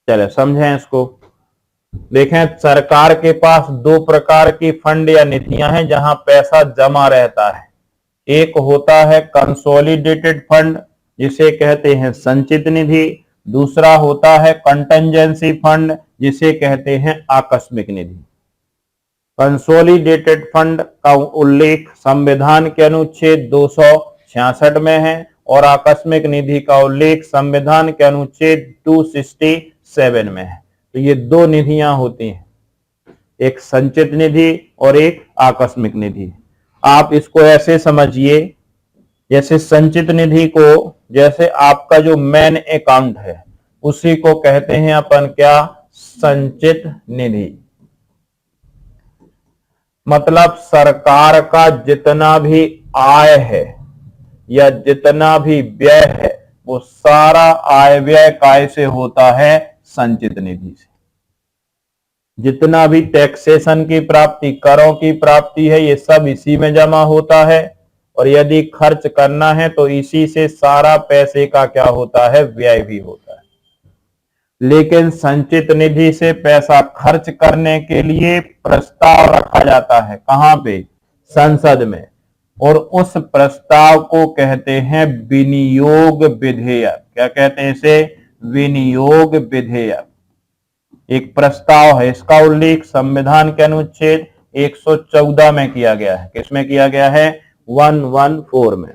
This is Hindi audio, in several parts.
चले समझें इसको। देखें, सरकार के पास दो प्रकार की फंड या नीतियां हैं जहां पैसा जमा रहता है। एक होता है कंसोलिडेटेड फंड, जिसे कहते हैं संचित निधि। दूसरा होता है कंटेंजेंसी फंड, जिसे कहते हैं आकस्मिक निधि। कंसोलिडेटेड फंड का उल्लेख संविधान के अनुच्छेद 266 में है और आकस्मिक निधि का उल्लेख संविधान के अनुच्छेद 267 में है। तो ये दो निधियां होती हैं, एक संचित निधि और एक आकस्मिक निधि। आप इसको ऐसे समझिए, जैसे संचित निधि को, जैसे आपका जो मेन अकाउंट है उसी को कहते हैं अपन क्या, संचित निधि। मतलब सरकार का जितना भी आय है या जितना भी व्यय है वो सारा आय व्यय काय से होता है, संचित निधि से। जितना भी टैक्सेशन की प्राप्ति, करों की प्राप्ति है, ये सब इसी में जमा होता है। और यदि खर्च करना है तो इसी से सारा पैसे का क्या होता है, व्यय भी होता है। लेकिन संचित निधि से पैसा खर्च करने के लिए प्रस्ताव रखा जाता है, कहां पे, संसद में। और उस प्रस्ताव को कहते हैं विनियोग विधेयक। क्या कहते हैं इसे, विनियोग विधेयक। एक प्रस्ताव है, इसका उल्लेख संविधान के अनुच्छेद 114 में किया गया है। किसमें किया गया है, 114 में।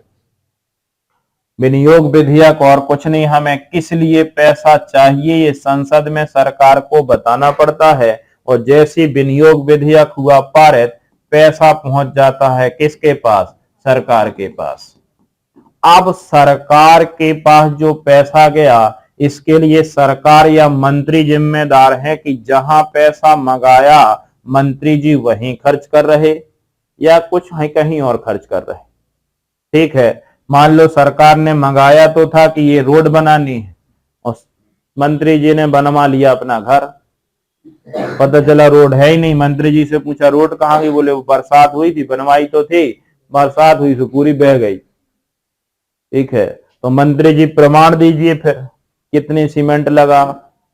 विनियोग विधेयक और कुछ नहीं, हमें किस लिए पैसा चाहिए ये संसद में सरकार को बताना पड़ता है। और जैसी विनियोग विधेयक हुआ पारित, पैसा पहुंच जाता है किसके पास, सरकार के पास। अब सरकार के पास जो पैसा गया, इसके लिए सरकार या मंत्री जिम्मेदार है कि जहां पैसा मंगाया मंत्री जी वहीं खर्च कर रहे या कुछ कहीं और खर्च कर रहे। ठीक है, मान लो सरकार ने मंगाया तो था कि ये रोड बनानी है और मंत्री जी ने बनवा लिया अपना घर। पता चला रोड है ही नहीं, मंत्री जी से पूछा रोड कहाँ गई, बोले वो बरसात हुई थी, बनवाई तो थी, बरसात हुई तो पूरी बह गई। ठीक है, तो मंत्री जी प्रमाण दीजिए फिर, कितनी सीमेंट लगा,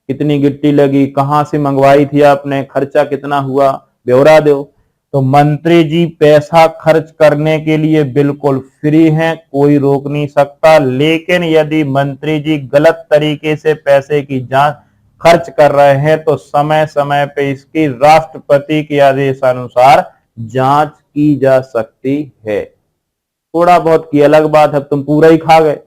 कितनी गिट्टी लगी, कहां से मंगवाई थी आपने, खर्चा कितना हुआ, ब्यौरा दो। तो मंत्री जी पैसा खर्च करने के लिए बिल्कुल फ्री हैं, कोई रोक नहीं सकता। लेकिन यदि मंत्री जी गलत तरीके से पैसे की जांच खर्च कर रहे हैं तो समय समय पे इसकी राष्ट्रपति के आदेशानुसार जांच की जा सकती है। थोड़ा बहुत की अलग बात है, तुम पूरा ही खा गए,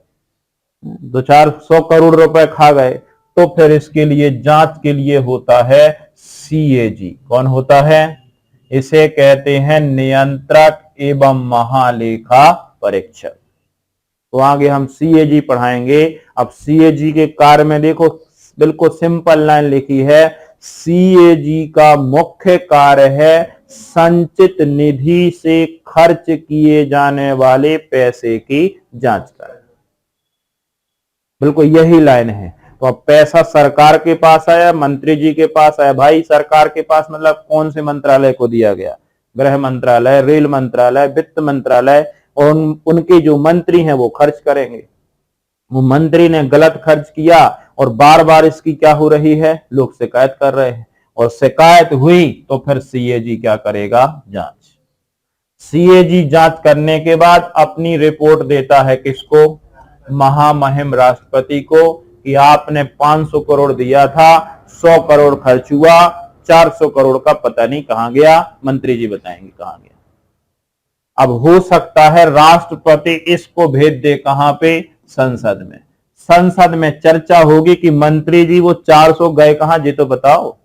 200-400 करोड़ रुपए खा गए, तो फिर इसके लिए जांच के लिए होता है सीएजी। कौन होता है, इसे कहते हैं नियंत्रक एवं महालेखा परीक्षक। तो आगे हम सीएजी पढ़ाएंगे। अब सीएजी के कार्य में देखो, बिल्कुल सिंपल लाइन लिखी है, सीएजी का मुख्य कार्य है संचित निधि से खर्च किए जाने वाले पैसे की जांच करना। बिल्कुल यही लाइन है। तो अब पैसा सरकार के पास आया, मंत्री जी के पास आया। भाई सरकार के पास मतलब कौन से मंत्रालय को दिया गया, गृह मंत्रालय, रेल मंत्रालय, वित्त मंत्रालय, और उनके जो मंत्री हैं वो खर्च करेंगे। वो मंत्री ने गलत खर्च किया और बार बार इसकी क्या हो रही है, लोग शिकायत कर रहे हैं, और शिकायत हुई तो फिर सीएजी क्या करेगा, जांच। सीएजी जांच करने के बाद अपनी रिपोर्ट देता है किसको, महामहिम राष्ट्रपति को, कि आपने 500 करोड़ दिया था, 100 करोड़ खर्च हुआ, 400 करोड़ का पता नहीं कहां गया, मंत्री जी बताएंगे कहां गया। अब हो सकता है राष्ट्रपति इसको भेज दे कहां पे, संसद में। संसद में चर्चा होगी कि मंत्री जी वो 400 गए कहां, जी तो बताओ।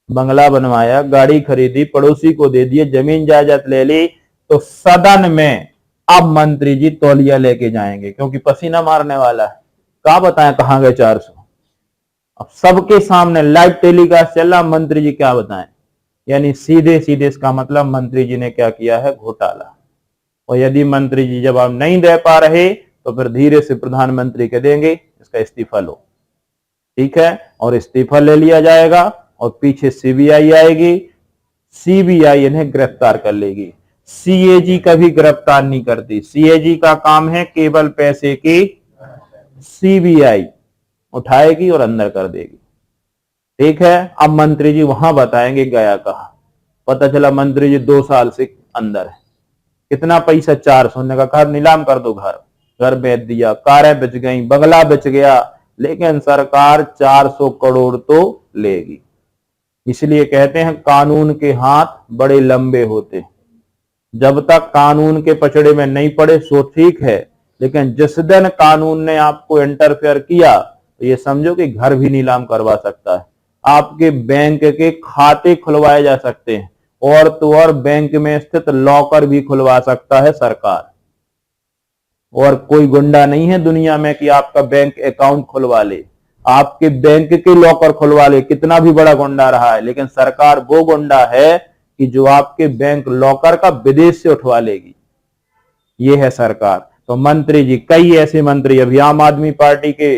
बंगला बनवाया, गाड़ी खरीदी, पड़ोसी को दे दिए, जमीन जायदाद ले ली, तो सदन में अब मंत्री जी तौलिया लेके जाएंगे क्योंकि पसीना मारने वाला है। क्या बताएं कहां गए 400। अब सबके सामने लाइव टेलीकास्ट चल रहा, मंत्री जी क्या बताएं। यानी सीधे सीधे इसका मतलब मंत्री जी ने क्या किया है, घोटाला। और यदि मंत्री जी जवाब नहीं दे पा रहे तो फिर धीरे से प्रधानमंत्री के देंगे इसका इस्तीफा लो। ठीक है, और इस्तीफा ले लिया जाएगा और पीछे सीबीआई आएगी, सीबीआई इन्हें गिरफ्तार कर लेगी। सीएजी कभी गिरफ्तार नहीं करती, सीएजी का काम है केवल पैसे की, सीबीआई उठाएगी और अंदर कर देगी। ठीक है। अब मंत्री जी वहां बताएंगे गया कहा। पता चला मंत्री जी 2 साल से अंदर है। कितना पैसा? 400 ने कहा नीलाम कर दो घर। घर बेच दिया, कारें बेच गई, बंगला बेच गया, लेकिन सरकार 400 करोड़ तो लेगी। इसलिए कहते हैं कानून के हाथ बड़े लंबे होते। जब तक कानून के पचड़े में नहीं पड़े सो ठीक है, लेकिन जिस दिन कानून ने आपको इंटरफेयर किया तो ये समझो कि घर भी नीलाम करवा सकता है, आपके बैंक के खाते खुलवाए जा सकते हैं, और तो और बैंक में स्थित लॉकर भी खुलवा सकता है सरकार। और कोई गुंडा नहीं है दुनिया में कि आपका बैंक अकाउंट खुलवा ले, आपके बैंक के लॉकर खुलवा ले, कितना भी बड़ा गुंडा रहा है, लेकिन सरकार वो गुंडा है कि जो आपके बैंक लॉकर का विदेश से उठवा लेगी। ये है सरकार। तो मंत्री जी, कई ऐसे मंत्री, अभी आम आदमी पार्टी के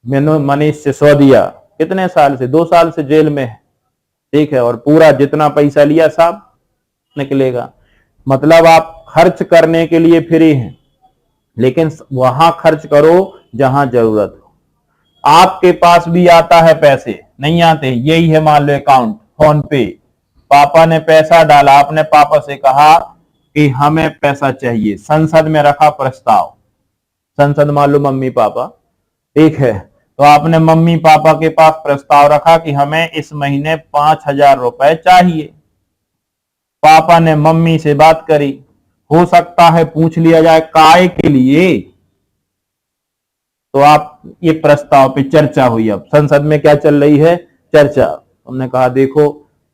मनीष सिसोदिया कितने साल से, 2 साल से जेल में है, ठीक है, और पूरा जितना पैसा लिया सब निकलेगा। मतलब आप खर्च करने के लिए फ्री हैं, लेकिन वहां खर्च करो जहां जरूरत हो। आपके पास भी आता है पैसे, नहीं आते? यही है मान लो अकाउंट, फोन पे, पापा ने पैसा डाला, आपने पापा से कहा कि हमें पैसा चाहिए, संसद में रखा प्रस्ताव, संसद मान लो मम्मी पापा, ठीक है, तो आपने मम्मी पापा के पास प्रस्ताव रखा कि हमें इस महीने 5,000 रुपए चाहिए। पापा ने मम्मी से बात करी, हो सकता है पूछ लिया जाए काय के लिए, तो आप ये प्रस्ताव पे चर्चा हुई। अब संसद में क्या चल रही है? चर्चा। हमने कहा देखो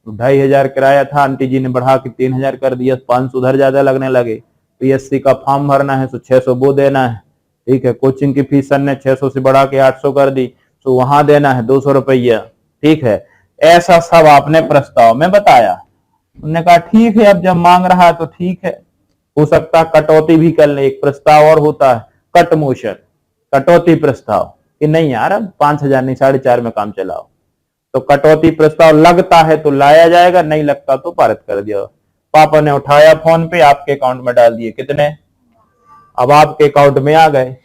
2,500 किराया था, आंटी जी ने बढ़ा के 3,000 कर दिया, 500 उधर ज्यादा लगने लगे। पीएससी का फॉर्म भरना है तो 600 वो देना है, ठीक है। कोचिंग की फीस सर ने 600 से बढ़ा के 800 कर दी, तो वहां देना है 200 रुपया, ठीक है। ऐसा सब आपने प्रस्ताव में बताया। उन्होंने कहा ठीक है, अब जब मांग रहा है तो ठीक है, हो सकता कटौती भी कर ले। एक प्रस्ताव और होता है कट मोशन, कटौती प्रस्ताव, कि नहीं यार अब 5,000 नहीं 4,500 में काम चलाओ। तो कटौती प्रस्ताव लगता है तो लाया जाएगा, नहीं लगता तो पारित कर दिया। पापा ने उठाया फोन पे, आपके अकाउंट में डाल दिए, कितने? अब आपके अकाउंट में आ गए।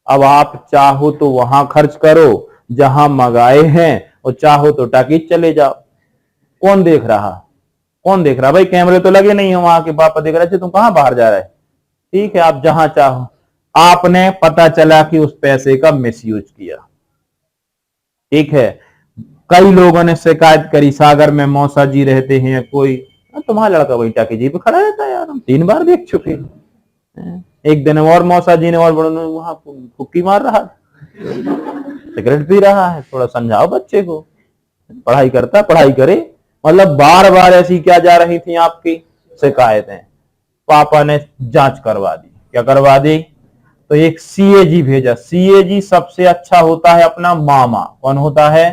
अब आप चाहो तो वहां खर्च करो जहां मंगाए हैं, और चाहो तो टाकी चले जाओ। कौन देख रहा? कौन देख रहा भाई? कैमरे तो लगे नहीं है वहां के, पापा देख रहे थे तुम कहां बाहर जा रहे, ठीक है, आप जहां चाहो। आपने पता चला कि उस पैसे का मिसयूज किया, ठीक है। कई लोगों ने शिकायत करी, सागर में मौसा जी रहते हैं, कोई तुम्हारा लड़का वही टाकी जी पे खड़ा रहता है यार, हम 3 बार देख चुके हैं। एक दिन और मौसा जी ने और वहां फुक्की मार रहा है, सिगरेट पी रहा है, थोड़ा समझाओ बच्चे को, पढ़ाई करता पढ़ाई करे। मतलब बार बार ऐसी क्या जा रही थी आपकी शिकायतें। पापा ने जांच करवा दी। क्या करवा दी? तो एक सीएजी भेजा। सीएजी सबसे अच्छा होता है अपना मामा। कौन होता है?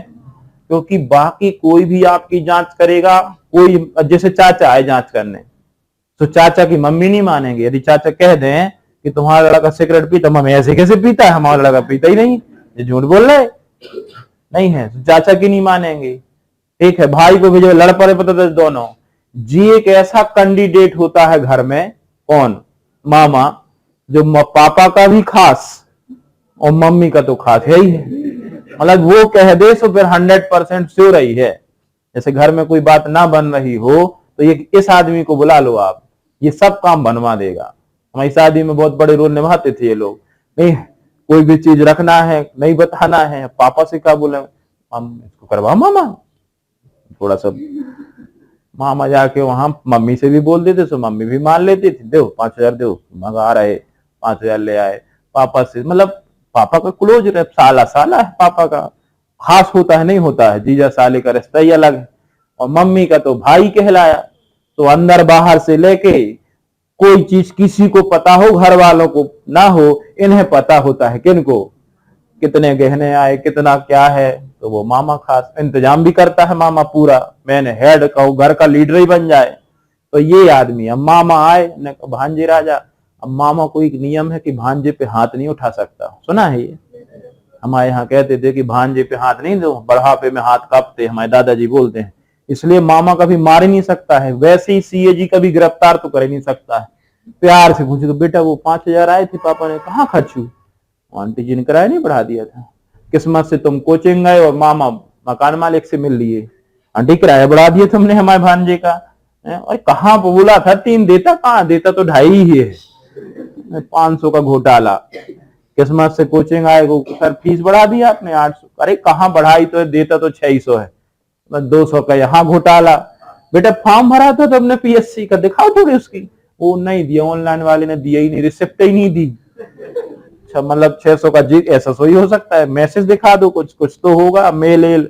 क्योंकि बाकी कोई भी आपकी जांच करेगा, कोई जैसे चाचा आए जांच करने, तो चाचा की मम्मी नहीं मानेंगे। यदि चाचा कह दें कि तुम्हारा लड़का सिगरेट पीता, मम्मी ऐसे कैसे पीता है, हमारा लड़का पीता ही नहीं, ये झूठ बोल रहे नहीं है, तो चाचा की नहीं मानेंगे, ठीक है। भाई को भेजो, लड़ पड़े पता तो दोनों। जी एक ऐसा कैंडिडेट होता है घर में, कौन? मामा, जो पापा का भी खास और मम्मी का तो खास है ही है। मतलब वो कह दे तो फिर 100% श्योर ही है। जैसे घर में कोई बात ना बन रही हो तो ये इस आदमी को बुला लो आप, ये सब काम बनवा देगा। हमारी शादी में बहुत बड़े रोल निभाते थे ये लोग। नहीं कोई भी चीज रखना है, नहीं बताना है, पापा से क्या बोले, हम इसको करवा मामा, थोड़ा सा मामा जाके वहां मम्मी से भी बोल देते तो मम्मी भी मान लेती थी, दो 5,000 दो, मंगा रहे 5,000 ले आए। पापा से मतलब पापा का क्लोज रहे, साला साला है पापा का, खास होता है नहीं होता है, जीजा साले का रिश्ता ही अलग है। और मम्मी का तो भाई कहलाया। तो अंदर बाहर से लेके कोई चीज किसी को पता हो, घर वालों को ना हो, इन्हें पता होता है। किनको? कितने गहने आए, कितना क्या है, तो वो मामा खास इंतजाम भी करता है। मामा पूरा मैंने हेड कहूं, घर का लीडर ही बन जाए। तो ये आदमी, अब मामा आए ने कहा भांजे राजा। अब मामा को एक नियम है कि भांजे पे हाथ नहीं उठा सकता, सुना है ये? हमारे यहाँ कहते थे कि भांजे पे हाथ नहीं दो, बढ़ापे में हाथ कांपते, हमारे दादाजी बोलते हैं। इसलिए मामा कभी मार ही नहीं सकता है। वैसे ही सीएजी कभी गिरफ्तार तो कर ही नहीं सकता है। प्यार से पूछे तो बेटा वो 5,000 आए थे, पापा ने कहा खर्च हुई? आंटी जी ने किराया नहीं बढ़ा दिया था। किस्मत से तुम कोचिंग गए और मामा मकान मालिक से मिल लिए, आंटी किराया बढ़ा दिए तुमने हमारे भांजे का। और कहाँ बोला था 3 देता, कहाँ देता तो 2.5 ही है। 500 का घोटाला। किस्मत से कोचिंग आए, सर फीस बढ़ा दी आपने 800। अरे कहाँ बढ़ाई, तो देता तो 600 है, 200 का यहाँ घोटाला। बेटा फॉर्म भरा था तो अपने पीएससी का दिखाओ थोड़ी उसकी, वो नहीं दिया, ऑनलाइन वाले ने दिया ही नहीं, रिसिप्ट ही नहीं दी। अच्छा मतलब 600 का जी ऐसा सोई हो सकता है, मैसेज दिखा दो, कुछ कुछ तो होगा, मेल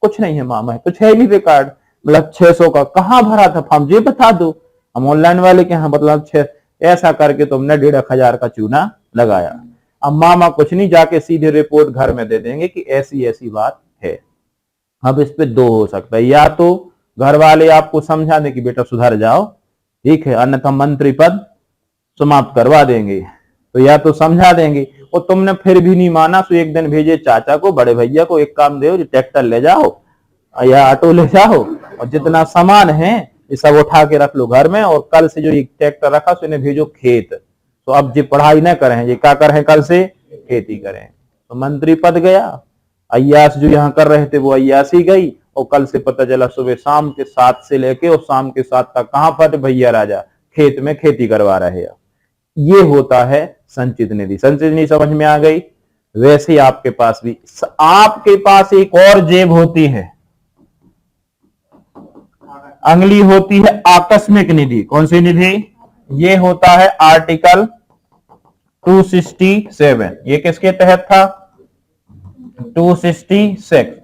कुछ नहीं है मामा, कुछ है नहीं रिकॉर्ड। मतलब 600 का कहाँ भरा था फॉर्म, ये बता दो। हम ऑनलाइन वाले के यहाँ मतलब 6 ऐसा करके तुमने 1,500 का चूना लगाया। अब मामा कुछ नहीं, जाके सीधे रिपोर्ट घर में दे देंगे कि ऐसी ऐसी बात है। अब इस पे 2 हो सकता है, या तो घर वाले आपको समझा दें कि बेटा सुधर जाओ, ठीक है, अन्यथा मंत्री पद समाप्त करवा देंगे, तो या तो समझा देंगे। और तुमने फिर भी नहीं माना तो एक दिन भेजे चाचा को, बड़े भैया को, एक काम दो, ट्रैक्टर ले जाओ या ऑटो ले जाओ और जितना सामान है ये सब उठा के रख लो घर में, और कल से जो ये ट्रैक्टर रखा तो इन्हें भेजो खेत। तो अब जी पढ़ाई ना करें, ये क्या करें, कल से खेती करें। तो मंत्री पद गया, अय्यास जो यहाँ कर रहे थे वो अय्यासी गई, और कल से पता चला सुबह शाम के 7 से लेके और शाम के 7 तक कहां पर भैया राजा खेत में खेती करवा रहे हैं। ये होता है संचित निधि। संचित निधि समझ में आ गई। वैसे आपके पास भी, आपके पास एक और जेब होती है, अगली होती है आकस्मिक निधि। कौन सी निधि? ये होता है आर्टिकल 267। ये किसके तहत था? 266।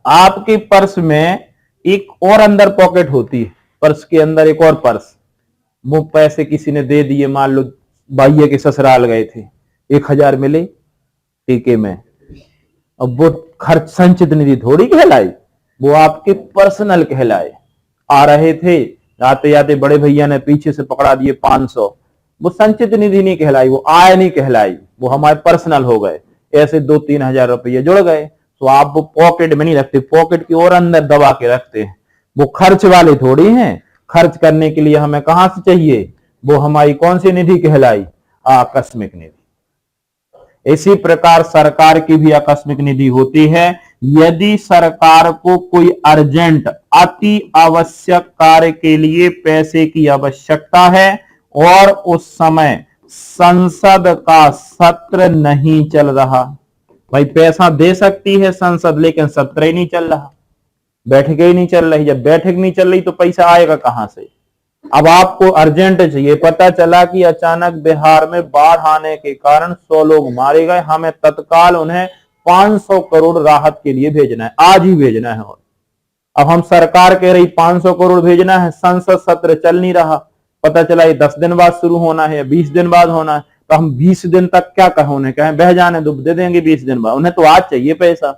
आपके पर्स में एक और अंदर पॉकेट होती है, पर्स के अंदर एक और पर्स, वो पैसे किसी ने दे दिए, मान लो भैया के ससुराल गए थे, 1000 मिले टीके में, अब वो खर्च संचित निधि थोड़ी कहलाई, वो आपके पर्सनल कहलाए। आ रहे थे, आते आते बड़े भैया ने पीछे से पकड़ा दिए 500, वो संचित निधि नहीं कहलाई, वो आय नहीं कहलाई, वो हमारे पर्सनल हो गए। ऐसे 2-3 हजार रुपये जुड़ गए, तो आप वो पॉकेट में नहीं रखते, पॉकेट की और अंदर दबा के रखते हैं। वो खर्च वाले थोड़ी हैं, खर्च करने के लिए हमें कहां से चाहिए, वो हमारी कौन सी निधि कहलाई? आकस्मिक निधि। इसी प्रकार सरकार की भी आकस्मिक निधि होती है। यदि सरकार को कोई अर्जेंट अति आवश्यक कार्य के लिए पैसे की आवश्यकता है और उस समय संसद का सत्र नहीं चल रहा, भाई पैसा दे सकती है संसद, लेकिन सत्र ही नहीं चल रहा, बैठक ही नहीं चल रही। जब बैठक नहीं चल रही तो पैसा आएगा कहां से? अब आपको अर्जेंट चाहिए, पता चला कि अचानक बिहार में बाढ़ आने के कारण 100 लोग मारे गए, हमें तत्काल उन्हें 500 करोड़ राहत के लिए भेजना है, आज ही भेजना है। और अब हम सरकार कह रही 500 करोड़ भेजना है, संसद सत्र चल नहीं रहा, पता चला ये 10 दिन बाद शुरू होना है या 20 दिन बाद होना है, तो हम 20 दिन तक क्या कहें उन्हें, कहें बह जाने दो, दे देंगे 20 दिन बाद, उन्हें तो आज चाहिए पैसा।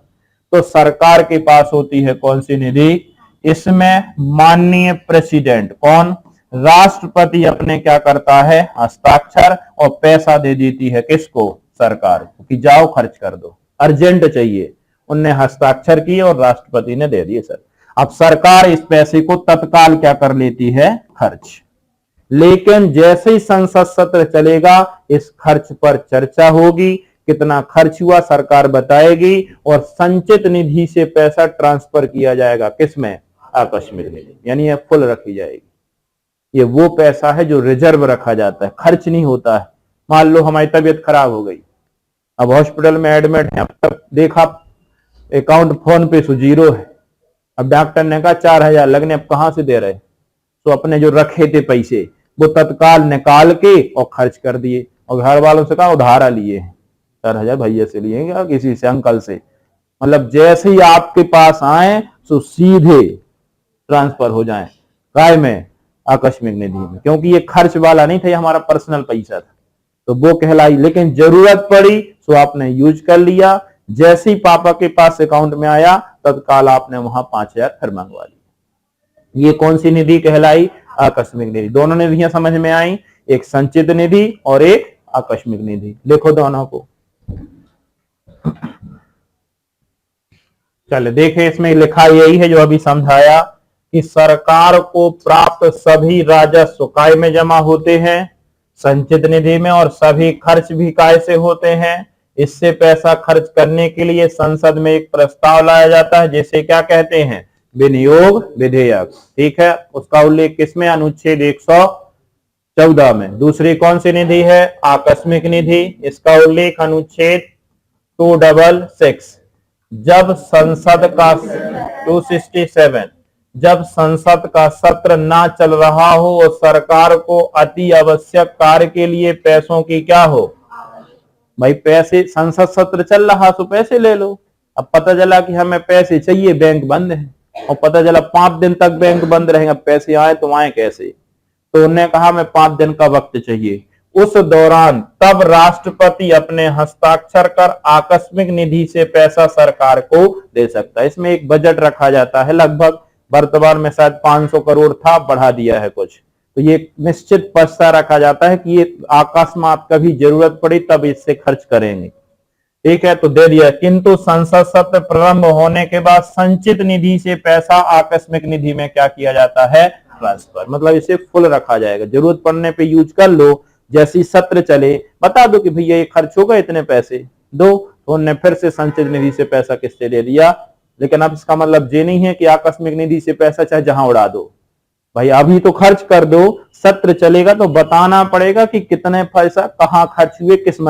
तो सरकार के पास होती है कौन सी निधि? इसमें माननीय प्रेसिडेंट, कौन? राष्ट्रपति अपने क्या करता है? हस्ताक्षर, और पैसा दे देती है किसको? सरकार को, कि जाओ खर्च कर दो, अर्जेंट चाहिए। उनने हस्ताक्षर किए और राष्ट्रपति ने दे दिए सर। अब सरकार इस पैसे को तत्काल क्या कर लेती है? खर्च। लेकिन जैसे ही संसद सत्र चलेगा इस खर्च पर चर्चा होगी, कितना खर्च हुआ सरकार बताएगी, और संचित निधि से पैसा ट्रांसफर किया जाएगा किसमें? आकस्मिक निधि, यानी यह फुल रखी जाएगी। ये वो पैसा है जो रिजर्व रखा जाता है, खर्च नहीं होता है। मान लो हमारी तबीयत खराब हो गई, अब हॉस्पिटल में एडमिट है, अब तक देखा अकाउंट फोन पे से 0 है, अब डॉक्टर ने कहा 4000 लगने, अब कहां से दे रहे? तो अपने जो रखे थे पैसे वो तत्काल निकाल के और खर्च कर दिए, और घर वालों से कहा उधारा लिए 4000 भैया से लिए क्या, किसी से, अंकल से। मतलब जैसे ही आपके पास आए तो सीधे ट्रांसफर हो जाए, काय में? आकस्मिक निधि में, क्योंकि ये खर्च वाला नहीं था, ये हमारा पर्सनल पैसा था, तो वो कहलाई। लेकिन जरूरत पड़ी तो आपने यूज कर लिया, जैसे ही पापा के पास अकाउंट में आया तत्काल आपने वहां 5000 फिर मंगवा लिया। ये कौन सी निधि कहलाई? आकस्मिक निधि। दोनों निधियां समझ में आई, एक संचित निधि और एक आकस्मिक निधि। लिखो दोनों को। चले देखे, इसमें लिखा यही है जो अभी समझाया, कि सरकार को प्राप्त सभी राजस्व काय में जमा होते हैं? संचित निधि में, और सभी खर्च भी काय से होते हैं? इससे पैसा खर्च करने के लिए संसद में एक प्रस्ताव लाया जाता है, जिसे क्या कहते हैं, विनियोग विधेयक। ठीक है, उसका उल्लेख किसमें, अनुच्छेद 114 में। दूसरी कौन सी निधि है, आकस्मिक निधि, इसका उल्लेख अनुच्छेद 266। जब संसद का 267 जब संसद का सत्र ना चल रहा हो और सरकार को अति आवश्यक कार्य के लिए पैसों की क्या हो, भाई पैसे, संसद सत्र चल रहा तो पैसे ले लो। अब पता चला कि हमें पैसे चाहिए, बैंक बंद है, और पता चला 5 दिन तक बैंक बंद रहेगा, पैसे आए तो आए कैसे, तो उन्होंने कहा मैं 5 दिन का वक्त चाहिए। उस दौरान तब राष्ट्रपति अपने हस्ताक्षर कर आकस्मिक निधि से पैसा सरकार को दे सकता है। इसमें एक बजट रखा जाता है, लगभग वर्तमान में शायद 500 करोड़ था, बढ़ा दिया है कुछ, तो ये निश्चित पैसा रखा जाता है कि ये अकस्मात कभी जरूरत पड़ी तब इससे खर्च करेंगे। ठीक है, तो दे दिया। किंतु संसद सत्र प्रारंभ होने के बाद संचित निधि से पैसा आकस्मिक निधि में क्या किया जाता है, ट्रांसफर, मतलब इसे फुल रखा जाएगा, जरूरत पड़ने पे यूज कर लो। जैसी सत्र चले बता दो कि भैया ये खर्च होगा, इतने पैसे दो, तो उन्होंने फिर से संचित निधि से पैसा किससे ले लिया। लेकिन अब इसका मतलब ये नहीं है कि आकस्मिक निधि से पैसा चाहे जहां उड़ा दो, भाई अभी तो खर्च कर दो, सत्र चलेगा तो बताना पड़ेगा कि कितने पैसा कहां खर्च हुए, किस